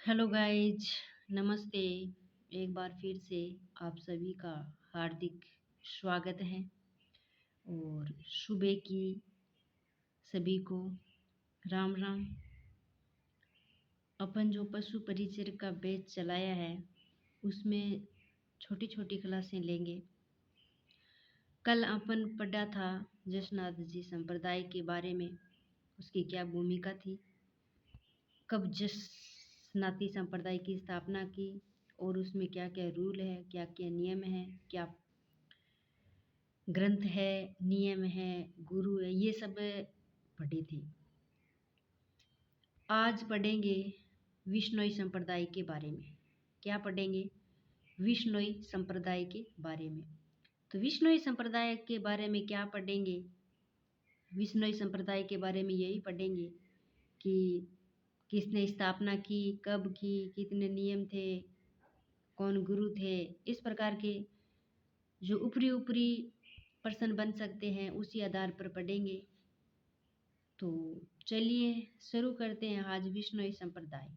Hello guys, नमस्ते। एक बार फिर से आप सभी का हार्दिक स्वागत है और सुबह की सभी को राम राम। अपन जो पशु परिचर का बैच चलाया है उसमें छोटी छोटी क्लासें लेंगे। कल अपन पढ़ा था जसनाथ जी संप्रदाय के बारे में, उसकी क्या भूमिका थी, कब जसनाती संप्रदाय की स्थापना की और उसमें क्या क्या रूल है, क्या क्या नियम है, क्या ग्रंथ है, नियम है, गुरु है, ये सब पढ़े थे। आज पढ़ेंगे विश्नोई संप्रदाय के बारे में। क्या पढ़ेंगे? विश्नोई संप्रदाय के बारे में। तो विश्नोई संप्रदाय के बारे में क्या पढ़ेंगे? विश्नोई संप्रदाय के बारे में यही पढ़ेंगे कि किसने स्थापना की, कब की, कितने नियम थे, कौन गुरु थे। इस प्रकार के जो ऊपरी ऊपरी प्रश्न बन सकते हैं उसी आधार पर पढ़ेंगे। तो चलिए शुरू करते हैं आज विश्नोई संप्रदाय।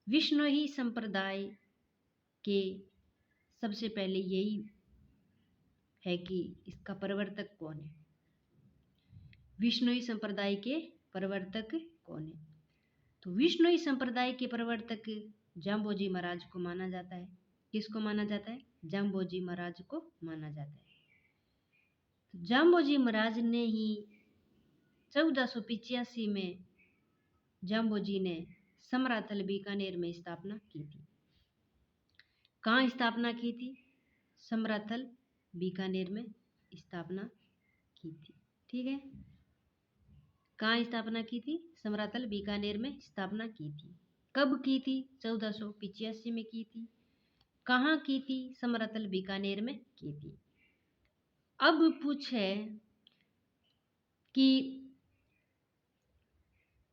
विश्नोई संप्रदाय के सबसे पहले यही है कि इसका प्रवर्तक कौन है। विश्नोई संप्रदाय के प्रवर्तक कौन है? तो विश्नोई संप्रदाय के प्रवर्तक जाम्बोजी महाराज को माना जाता है। किसको माना जाता है? जाम्बोजी महाराज को माना जाता है। तो जाम्बोजी महाराज ने ही 1485 में जाम्बोजी ने समराथल बीकानेर में स्थापना की थी। कहाँ स्थापना की थी? समराथल बीकानेर में स्थापना की थी। ठीक है, कहाँ स्थापना की थी? समराथल बीकानेर में स्थापना की थी। कब की थी? 1485 में की थी। कहाँ की थी? समराथल बीकानेर में की थी। अब पूछे कि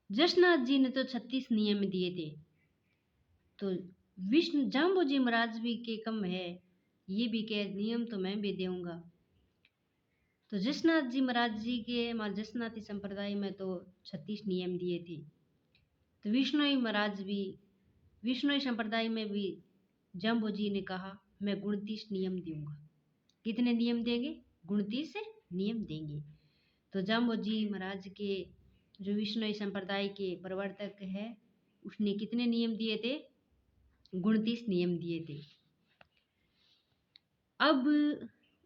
जसनाथ जी ने तो 36 नियम दिए थे, तो विष्णु जाम्बोजी महाराज भी के कम है, ये भी कह नियम तो मैं भी दूंगा। तो जसनाथ जी महाराज जी के जसनाती संप्रदाय में तो 36 नियम दिए थे। तो विष्णोई महाराज भी, विष्णोई संप्रदाय में भी जाम्बोजी ने कहा मैं 29 नियम दूंगा। कितने नियम देंगे? 29 नियम देंगे। तो जाम्बोजी महाराज के जो विष्णोई संप्रदाय के प्रवर्तक है उसने कितने नियम दिए थे? 29 नियम दिए थे। अब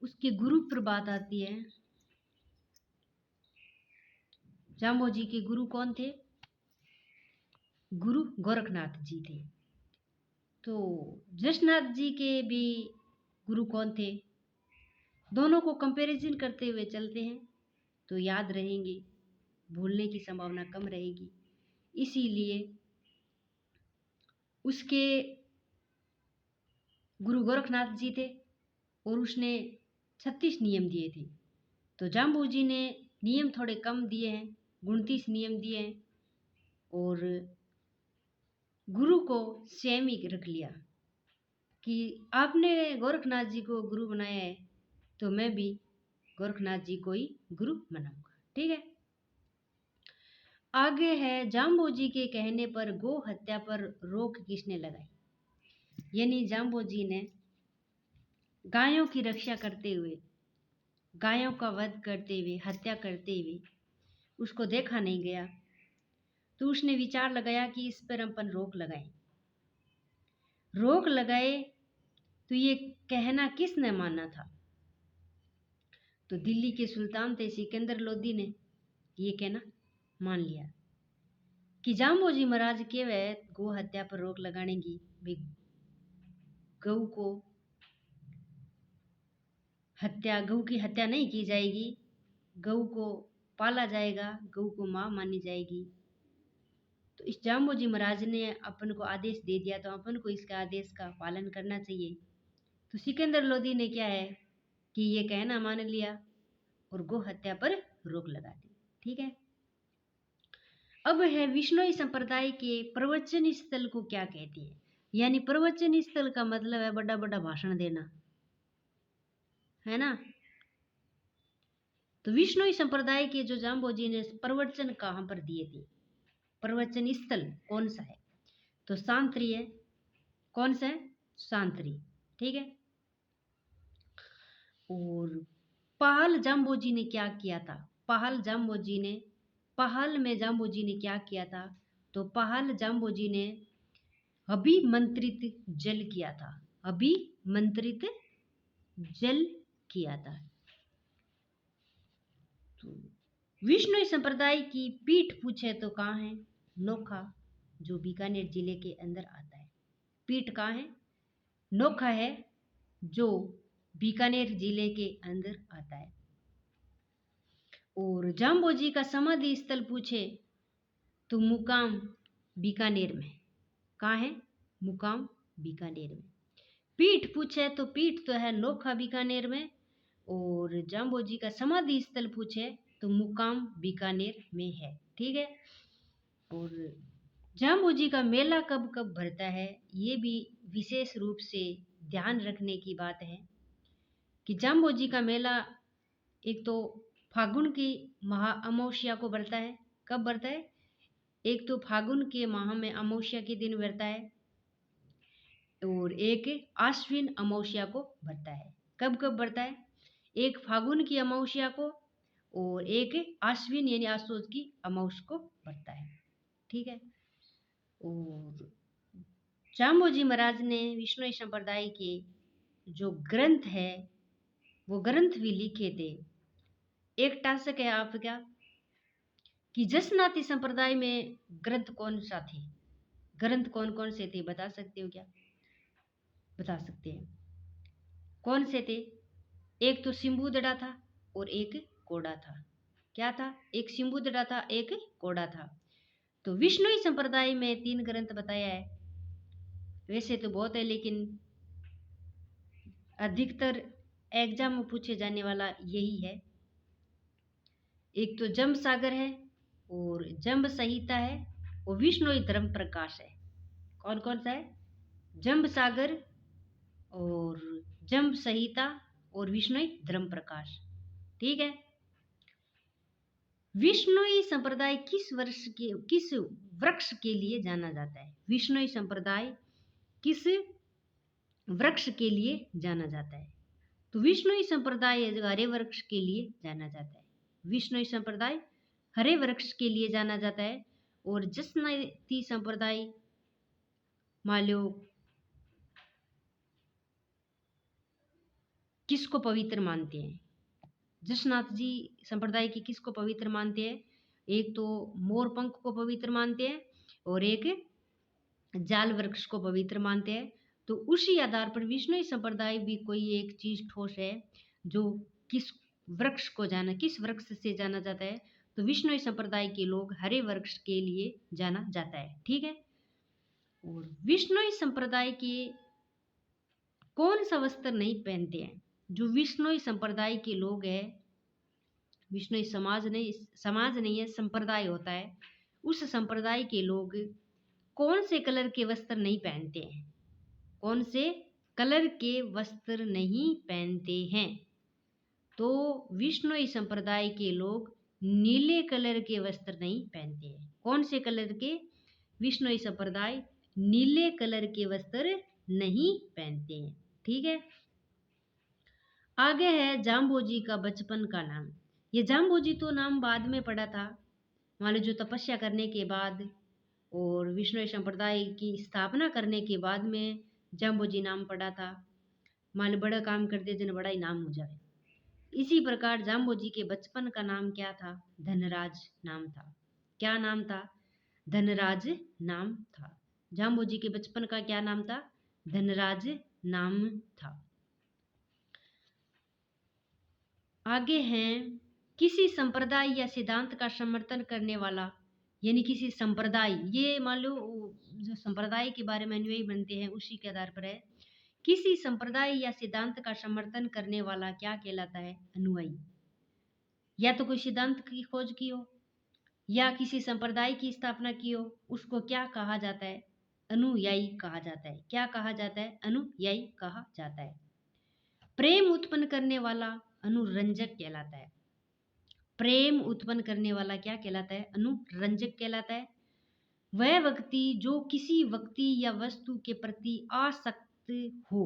उसके गुरु पर बात आती है। जाम्बोजी के गुरु कौन थे? गुरु गोरखनाथ जी थे। तो जसनाथ जी के भी गुरु कौन थे? दोनों को कंपैरिजन करते हुए चलते हैं तो याद रहेंगे, भूलने की संभावना कम रहेगी। इसीलिए उसके गुरु गोरखनाथ जी थे और उसने 36 नियम दिए थे। तो जाम्बोजी ने नियम थोड़े कम दिए हैं, 29 नियम दिए हैं और गुरु को सेम ही रख लिया कि आपने गोरखनाथ जी को गुरु बनाया है तो मैं भी गोरखनाथ जी को ही गुरु बनाऊंगा। ठीक है, आगे है जाम्बोजी के कहने पर गो हत्या पर रोक किसने लगाई? यानी जाम्बोजी ने गायों की रक्षा करते हुए, गायों का वध करते हुए, हत्या करते हुए उसको देखा नहीं गया, तो उसने विचार लगाया कि इस पर अपन रोक लगाएं। रोक लगाए तो ये कहना किसने माना था? तो दिल्ली के सुल्तान थे सिकंदर लोदी ने ये कहना मान लिया कि जाम्बोजी महाराज के वह गौ हत्या पर रोक लगाने की, गऊ को हत्या, गऊ की हत्या नहीं की जाएगी, गऊ को पाला जाएगा, गऊ को मां मानी जाएगी। तो इस जाम्बोजी महाराज ने अपन को आदेश दे दिया तो अपन को इसका आदेश का पालन करना चाहिए। तो सिकंदर लोदी ने क्या है कि ये कहना मान लिया और गौ हत्या पर रोक लगा दी। ठीक है, अब है विश्नोई संप्रदाय के प्रवचन स्थल को क्या कहते हैं? यानी प्रवचन स्थल का मतलब है बड़ा बड़ा भाषण देना, है ना। तो विश्नोई संप्रदाय के जो जाम्बोजी ने प्रवचन कहाँ पर दिए थे, प्रवचन स्थल कौन सा है? तो सांत्री है। कौन सा है? सांत्री। ठीक है। और पहल जाम्बोजी ने क्या किया था? पहल में जाम्बोजी ने क्या किया था? तो पहल जाम्बोजी ने अभिमंत्रित जल किया था। अभिमंत्रित जल किया था। तो विश्नोई संप्रदाय की पीठ पूछे तो कहाँ है? नोखा, जो बीकानेर जिले के अंदर आता है। पीठ कहाँ है? नोखा है, जो बीकानेर जिले के अंदर आता है। और जाम्बोजी का समाधि स्थल पूछे तो मुकाम बीकानेर में। कहाँ है? मुकाम बीकानेर में। पीठ पूछे तो पीठ तो है नोखा बीकानेर में। और जाम्बोजी का समाधि स्थल पूछे तो मुकाम बीकानेर में है। ठीक है। और जाम्बोजी का मेला कब कब भरता है, ये भी विशेष रूप से ध्यान रखने की बात है कि जाम्बोजी का मेला एक तो फागुन की महा अमावस्या को भरता है। कब भरता है? एक तो फागुन के माह में अमावस्या के दिन भरता है और एक आश्विन अमावस्या को भरता है। कब कब भरता है? एक फागुन की अमावस्या को और एक आश्विन यानी आसोज की अमावस्या को भरता है। ठीक है। और जाम्बोजी महाराज ने विष्णुई संप्रदाय के जो ग्रंथ है वो ग्रंथ भी लिखे थे। एक टास्क है आपका कि जसनाती संप्रदाय में ग्रंथ कौन सा थे? ग्रंथ कौन कौन से थे बता सकते हो क्या? बता सकते हैं। कौन से थे? एक तो सिंबुदड़ा था और एक कोड़ा था। क्या था? एक सिंबुदड़ा था, एक कोड़ा था। तो विष्णुई संप्रदाय में 3 ग्रंथ बताया है। वैसे तो बहुत है, लेकिन अधिकतर एग्जाम में पूछे जाने वाला यही है। एक तो जंब सागर है और जंब संहिता है और विष्णुई धर्म प्रकाश है। कौन कौन सा है? जंब सागर और जंब संहिता और विष्णुई धर्म प्रकाश। ठीक है। विष्णुई संप्रदाय किस वृक्ष के लिए जाना जाता है? विष्णुई संप्रदाय किस वृक्ष के लिए जाना जाता है? तो विष्णुई संप्रदाय हरे वृक्ष के लिए जाना जाता है। विष्णुई संप्रदाय हरे वृक्ष के लिए जाना जाता है। और जसनाती संप्रदाय मान लो किसको पवित्र मानते हैं? जसनाथ जी संप्रदाय की किसको पवित्र मानते हैं? एक तो मोरपंख को पवित्र मानते हैं और एक जाल वृक्ष को पवित्र मानते हैं। तो उसी आधार पर विष्णुई संप्रदाय भी कोई एक चीज ठोस है जो किस वृक्ष से जाना जाता है। तो विष्णुई संप्रदाय के लोग हरे वृक्ष के लिए जाना जाता है। ठीक है। और विष्णुई संप्रदाय के कौन सा वस्त्र नहीं पहनते हैं? जो विष्णुई संप्रदाय के लोग हैं, विष्णुई समाज नहीं है, संप्रदाय होता है। उस संप्रदाय के लोग कौन से कलर के वस्त्र नहीं पहनते हैं? कौन से कलर के वस्त्र नहीं पहनते हैं? तो विष्णुई संप्रदाय के लोग नीले कलर के वस्त्र नहीं पहनते हैं। कौन से कलर के? विष्णुई संप्रदाय नीले कलर के वस्त्र नहीं पहनते हैं। ठीक है। आगे है जाम्बोजी का बचपन का नाम। ये जाम्बोजी तो नाम बाद में पड़ा था, मान लो जो तपस्या करने के बाद और विष्णु संप्रदाय की स्थापना करने के बाद में जाम्बोजी नाम पड़ा था। मान लो बड़ा काम करते जन बड़ा ही नाम हो जाए। इसी प्रकार जाम्बोजी के बचपन का नाम क्या था? धनराज नाम था। क्या नाम था? धनराज नाम था। जाम्बोजी के बचपन का क्या नाम था? धनराज नाम था। आगे हैं किसी संप्रदाय या सिद्धांत का समर्थन करने वाला, यानी किसी संप्रदाय, ये मान लो जो संप्रदाय के बारे में अनुयायी बनते हैं उसी के आधार पर है। किसी संप्रदाय या सिद्धांत का समर्थन करने वाला क्या कहलाता है? अनुयायी। या तो कोई सिद्धांत की खोज की हो या किसी संप्रदाय की स्थापना की हो, उसको क्या कहा जाता है? अनुयायी कहा जाता है। क्या कहा जाता है? अनुयायी कहा जाता है। प्रेम उत्पन्न करने वाला अनुरंजक कहलाता है। प्रेम उत्पन्न करने वाला क्या कहलाता है? अनुरंजक कहलाता है। वह व्यक्ति जो किसी व्यक्ति या वस्तु के प्रति आसक्त हो।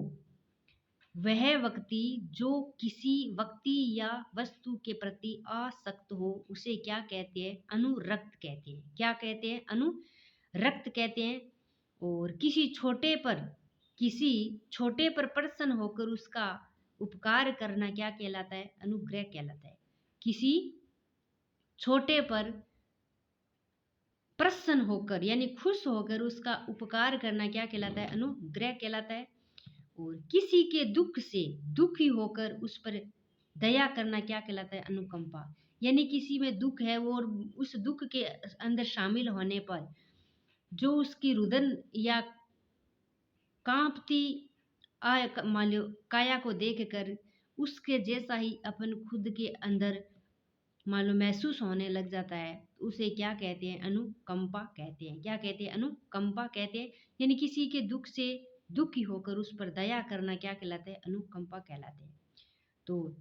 वह व्यक्ति जो किसी व्यक्ति या वस्तु के प्रति आसक्त हो उसे क्या कहते हैं? अनुरक्त कहते हैं। क्या कहते हैं? अनुरक्त कहते हैं। और किसी छोटे पर प्रसन्न होकर उसका उपकार करना क्या कहलाता है? अनुग्रह कहलाता है। किसी छोटे पर प्रसन्न होकर यानी खुश होकर उसका उपकार करना क्या कहलाता है? अनुग्रह कहलाता है। और किसी के दुख से दुखी होकर उस पर दया करना क्या कहलाता है? अनुकंपा। यानी किसी में दुख है वो और उस दुख के अंदर शामिल होने पर जो उसकी रुदन या कांपती मान लो काया को देखकर उसके जैसा ही अपन खुद के अंदर मान लो महसूस होने लग जाता है, उसे क्या कहते हैं? अनुकंपा कहते हैं। क्या कहते हैं? अनुकंपा कहते हैं। यानी किसी के दुख से दुखी होकर उस पर दया करना क्या कहलाता है? अनुकंपा कहलाते हैं। तो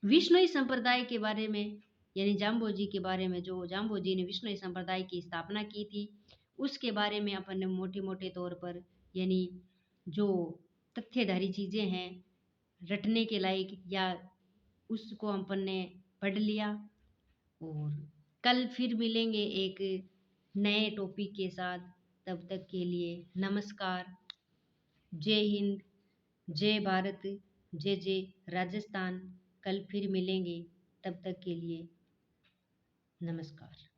विश्नोई संप्रदाय के बारे में यानी जाम्बोजी के बारे में, जो जाम्बोजी ने विश्नोई संप्रदाय की स्थापना की थी, उसके बारे में अपन ने मोटे मोटे तौर पर यानी जो तथ्यधारी चीज़ें हैं रटने के लायक या उसको अपन ने पढ़ लिया। और कल फिर मिलेंगे एक नए टॉपिक के साथ। तब तक के लिए नमस्कार। जय हिंद, जय भारत, जय जय राजस्थान। कल फिर मिलेंगे, तब तक के लिए नमस्कार।